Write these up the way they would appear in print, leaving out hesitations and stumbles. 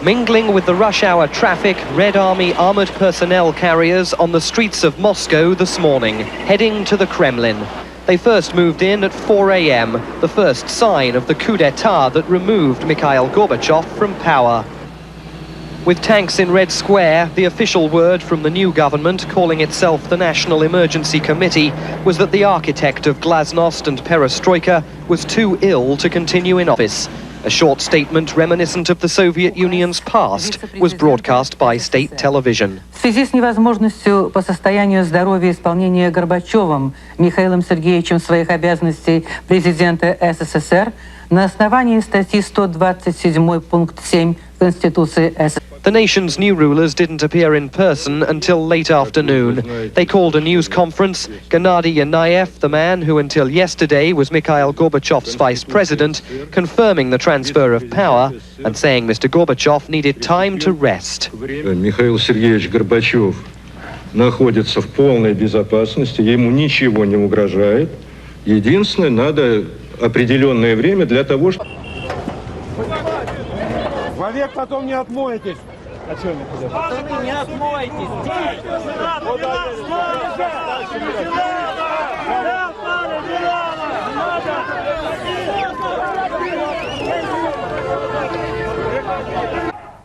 Mingling with the rush hour traffic, Red Army armoured personnel carriers on the streets of Moscow this morning, heading to the Kremlin. They first moved in at 4 a.m., the first sign of the coup d'etat that removed Mikhail Gorbachev from power. With tanks in Red Square, the official word from the new government, calling itself the National Emergency Committee, was that the architect of Glasnost and Perestroika was too ill to continue in office. A short statement reminiscent of the Soviet Union's past was broadcast by state television. В связи с невозможностью по состоянию здоровья исполнения Горбачевым Михаилом Сергеевичем своих обязанностей президента СССР на основании статьи 127 пункт 7 Конституции СССР. The nation's new rulers didn't appear in person until late afternoon. They called a news conference. Gennady Yanayev, the man who until yesterday was Mikhail Gorbachev's vice president, confirming the transfer of power and saying Mr. Gorbachev needed time to rest. Михаил Сергеевич Горбачев находится в полной безопасности, ему ничего не угрожает. Единственное, надо определенное время для того, чтобы... Вовек потом не отмоетесь. А что не отмоетесь.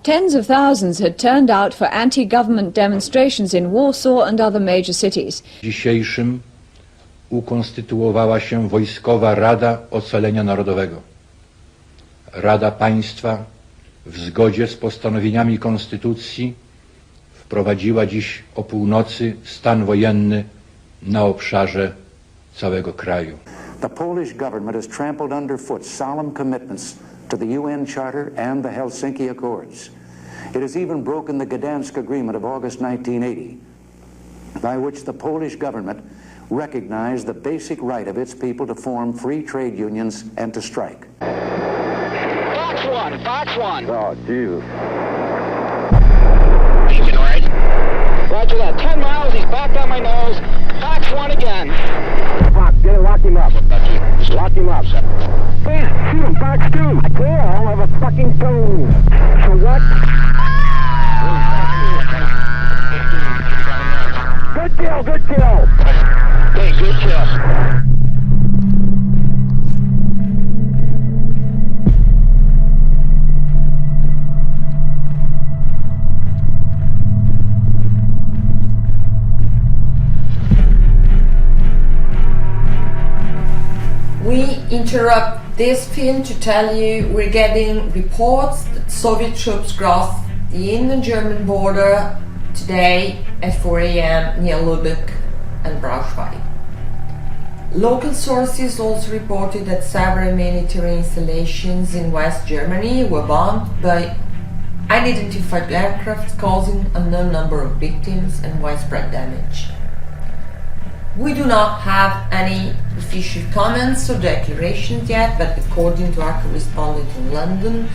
Tens of thousands had turned out for anti-government demonstrations in Warsaw and other major cities. Dzisiejszym ukonstytuowała się Wojskowa Rada Ocalenia Narodowego. Rada Państwa w zgodzie z postanowieniami Konstytucji wprowadziła dziś o północy stan wojenny na obszarze całego kraju. The Polish government has trampled underfoot solemn commitments to the UN Charter and the Helsinki Accords. It has even broken the Gdansk Agreement of August 1980, by which the Polish government recognized the basic right of its people to form free trade unions and to strike. Fox 1. Oh, Jesus. Roger that. 10 miles, he's back on my nose. Fox 1 again. Fox, get it, lock him up. Lock him up. Man, shoot him, Fox 2. I can't, I don't have a fucking phone. So what? Good kill, good kill. Hey, good kill. We interrupt this film to tell you we're getting reports that Soviet troops crossed the Indian-German border today at 4 a.m. near Lübeck and Braunschweig. Local sources also reported that several military installations in West Germany were bombed by unidentified aircraft, causing a unknown number of victims and widespread damage. We do not have any official comments or declarations yet, but according to our correspondent in London,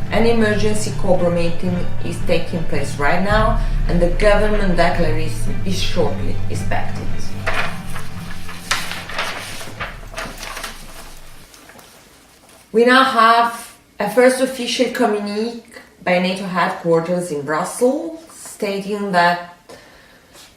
an emergency Cobra meeting is taking place right now and the government declaration is shortly expected. We now have a first official communique by NATO headquarters in Brussels stating that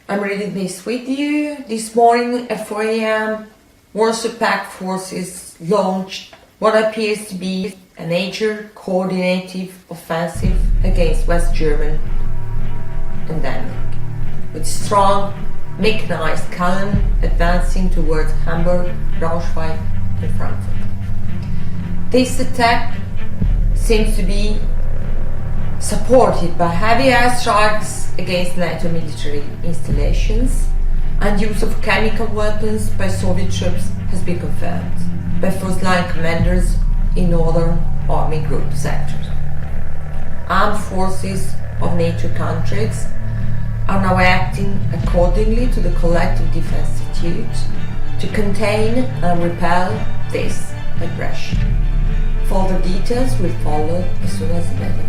I'm reading this with you. This morning at 4 a.m., Warsaw Pact forces launched what appears to be a major coordinated offensive against West Germany and Denmark, with strong mechanized column advancing towards Hamburg, Braunschweig and Frankfurt. This attack seems to be supported by heavy airstrikes against NATO military installations, and use of chemical weapons by Soviet troops has been confirmed by first-line commanders in Northern Army Group sectors. Armed forces of NATO countries are now acting accordingly to the Collective Defense Statute to contain and repel this aggression. Further details will follow as soon as available.